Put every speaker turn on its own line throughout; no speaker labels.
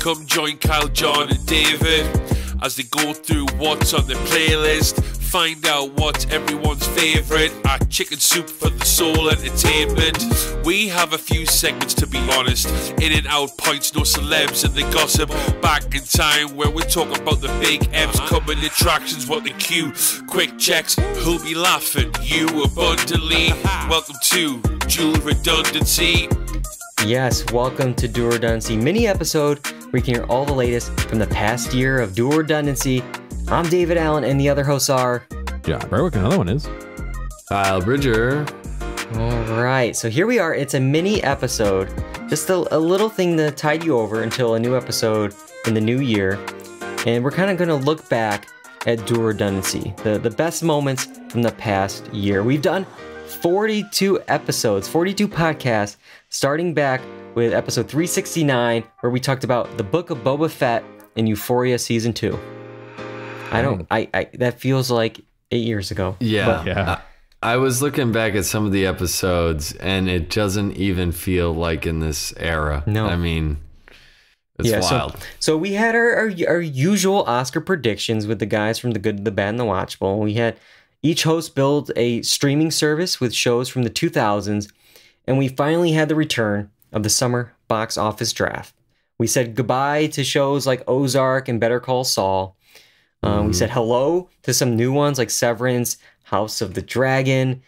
Come join Kyle, John and David as they go through what's on the playlist. Find out what's everyone's favourite at Chicken Soup for the Soul Entertainment. We have a few segments, to be honest. In and out points, no celebs and the gossip. Back in time where we talk about the big M's, coming attractions, what the cue. Quick checks, who'll be laughing? You abundantly. Welcome to Dual Redundancy.
Yes, welcome to Dual Redundancy mini episode where you can hear all the latest from the past year of Dual Redundancy. I'm David Allen, and the other hosts are
John Berwick, another one is
Kyle Bridger.
All right, so here we are. It's a mini episode, just a little thing to tide you over until a new episode in the new year. And we're kind of going to look back at Dual Redundancy, the best moments from the past year. We've done 42 episodes, 42 podcasts, starting back with episode 369, where we talked about the Book of Boba Fett and Euphoria Season 2. That feels like 8 years ago.
Yeah. I was looking back at some of the episodes, and it doesn't even feel like in this era.
No.
I mean, it's wild.
So we had our usual Oscar predictions with the guys from The Good, the Bad, and the Watchable. We had each host build a streaming service with shows from the 2000s, and we finally had the return of the summer box office draft. We said goodbye to shows like Ozark and Better Call Saul. We said hello to some new ones like Severance, House of the Dragon.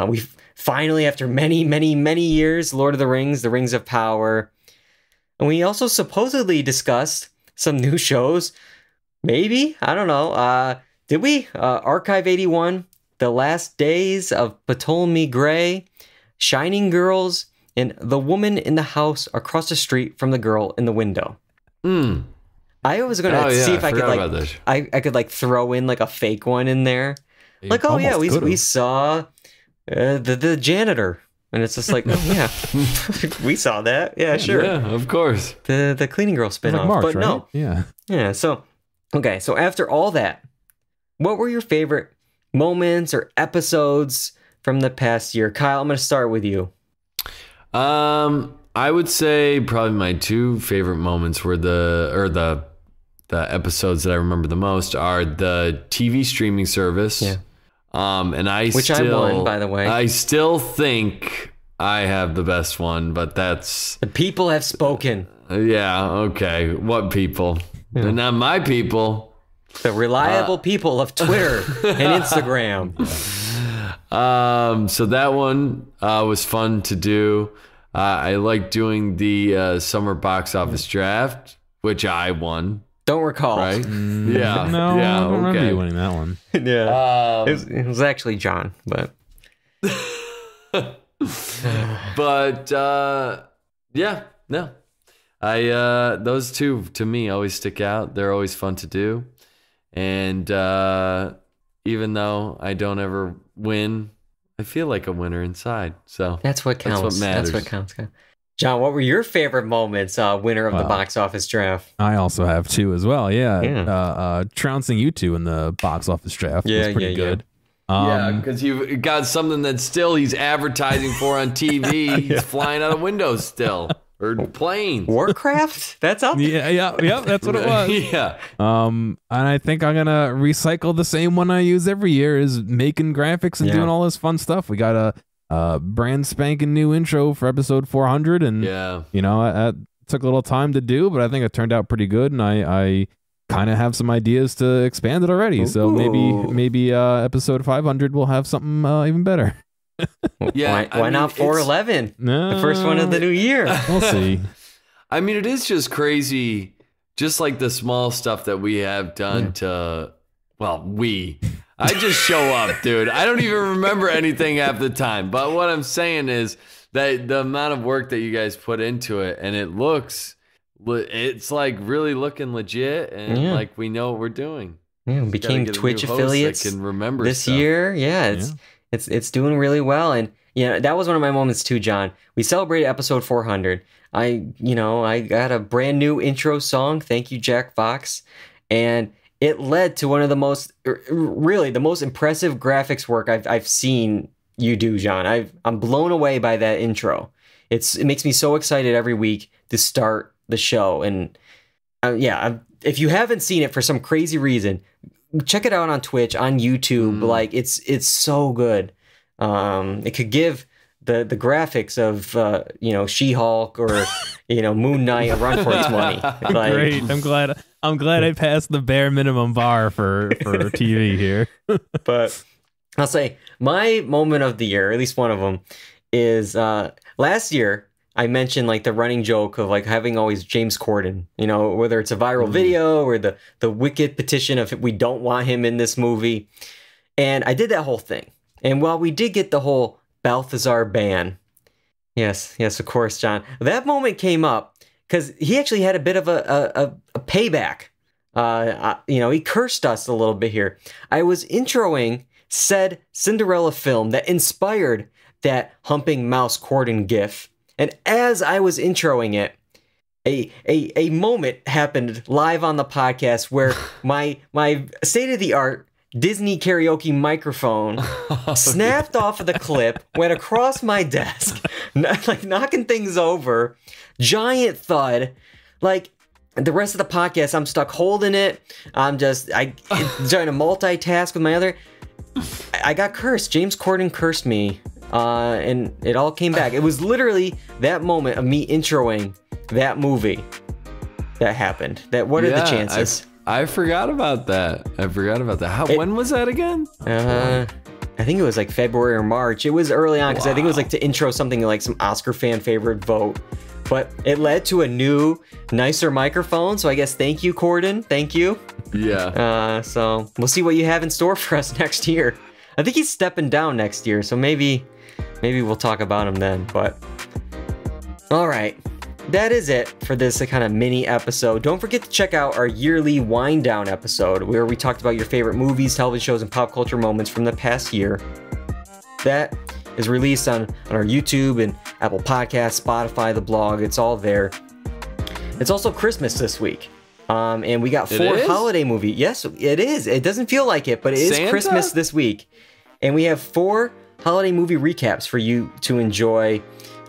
We finally, after many, many, many years, Lord of the Rings of Power. And we also supposedly discussed some new shows. Maybe? I don't know. Did we? Archive 81, The Last Days of Ptolemy Gray, Shining Girls, and The Woman in the House Across the Street from the Girl in the Window. I was gonna see if I could like throw in like a fake one in there. Like, oh yeah, we saw the janitor, and it's just like, oh yeah, we saw that. Yeah, sure.
Yeah, of course.
The cleaning girl spinoff,
like March,
but
right?
no. Yeah. So okay, so after all that, what were your favorite moments or episodes from the past year? Kyle, I'm gonna start with you.
I would say probably my two favorite moments were the episodes that I remember the most are the TV streaming service. Yeah. And I won, by the way. I still think I have the best one, but that's...
The people have spoken.
Yeah, okay. What people? Yeah. They're not my people.
The reliable people of Twitter and Instagram.
So that one was fun to do. I like doing the summer box office draft, which I won.
Don't recall.
Right? Yeah.
No,
yeah,
I don't remember
okay.
you winning that one.
Yeah. It was actually John, but...
But, yeah, no. Those two, to me, always stick out. They're always fun to do. And even though I don't ever win, I feel like a winner inside. So
that's what counts.
That's what matters.
That's what counts. John, what were your favorite moments, winner of the box office draft?
I also have two as well. Yeah. Trouncing you two in the box office draft was pretty good.
Yeah, because you've got something that still he's advertising for on TV. He's flying out of windows still. Or planes.
Warcraft? That's up?
Yeah, that's what it was.
Yeah.
And I think I'm gonna recycle the same one I use every year, is making graphics and doing all this fun stuff. We got a brand spanking new intro for episode 400, and that took a little time to do, but I think it turned out pretty good, and I kind of have some ideas to expand it already. Ooh. So maybe episode 500 will have something even better.
Yeah, why not 411? The first one of the new year.
We'll see.
I mean, it is just crazy, just like the small stuff that we have done I just show up, dude. I don't even remember anything half the time. But what I'm saying is that the amount of work that you guys put into it, and it's like really looking legit, and like we know what we're doing.
Yeah, we became Twitch affiliates
that can remember
this
stuff.
year. Yeah, it's doing really well, and that was one of my moments too, John. We celebrated episode 400. I got a brand new intro song. Thank you, Jack Fox, and it led to one of the most impressive graphics work I've seen you do, John. I'm blown away by that intro. It makes me so excited every week to start the show, and if you haven't seen it for some crazy reason, check it out on Twitch, on YouTube. Like it's so good. It could give the graphics of She-Hulk or Moon Knight a run for its money. Like,
great. I'm glad I passed the bare minimum bar for TV here.
But I'll say my moment of the year, at least one of them, is last year. I mentioned like the running joke of like having always James Corden, whether it's a viral video or the wicked petition of we don't want him in this movie. And I did that whole thing. And while we did get the whole Balthazar ban, yes, of course, John, that moment came up because he actually had a bit of a payback. He cursed us a little bit here. I was introing said Cinderella film that inspired that humping mouse Corden gif. And as I was introing it, a moment happened live on the podcast where my state-of-the-art Disney karaoke microphone snapped off of the clip, went across my desk, like knocking things over, giant thud. Like the rest of the podcast, I'm stuck holding it. I'm trying to multitask with my other. I got cursed. James Corden cursed me. And it all came back. It was literally that moment of me introing that movie that happened. What are the chances?
I forgot about that. When was that again?
I think it was like February or March. It was early on because I think it was like to intro something like some Oscar fan favorite vote. But it led to a new, nicer microphone. So I guess thank you, Corden. Thank you.
Yeah.
So we'll see what you have in store for us next year. I think he's stepping down next year. So maybe we'll talk about him then. But all right, that is it for this kind of mini episode. Don't forget to check out our yearly wind down episode where we talked about your favorite movies, television shows, and pop culture moments from the past year. That is released on our YouTube and Apple Podcasts, Spotify, the blog. It's all there. It's also Christmas this week. And we got 4 holiday movies. Yes, it is. It doesn't feel like it, but it is Christmas this week. And we have 4 holiday movie recaps for you to enjoy.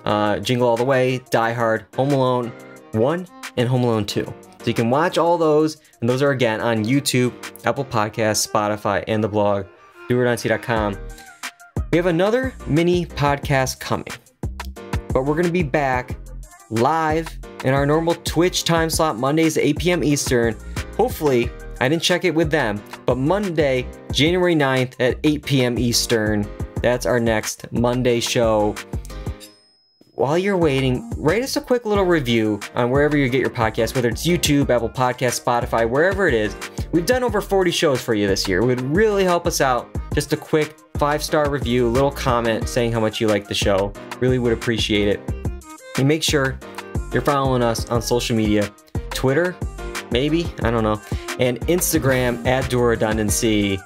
Jingle All the Way, Die Hard, Home Alone 1, and Home Alone 2. So you can watch all those, and those are again on YouTube, Apple Podcasts, Spotify, and the blog, doreduncy.com. We have another mini podcast coming, but we're going to be back live in our normal Twitch time slot, Mondays at 8 p.m. Eastern. Hopefully, I didn't check it with them, but Monday, January 9th at 8 p.m. Eastern. That's our next Monday show. While you're waiting, write us a quick little review on wherever you get your podcast, whether it's YouTube, Apple Podcasts, Spotify, wherever it is. We've done over 40 shows for you this year. It would really help us out. Just a quick 5-star review, a little comment saying how much you like the show. Really would appreciate it. And make sure you're following us on social media. Twitter, maybe, I don't know. And Instagram at Redundancy.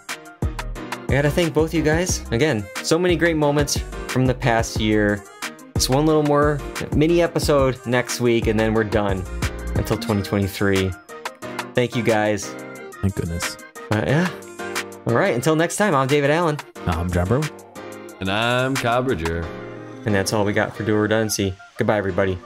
I gotta thank both you guys. Again, so many great moments from the past year. It's one little more mini episode next week, and then we're done until 2023. Thank you guys.
Thank goodness.
Yeah. All right. Until next time, I'm David Allen.
I'm John Brewer.
And I'm Kyle Bridger.
And that's all we got for Redundancy. Goodbye, everybody.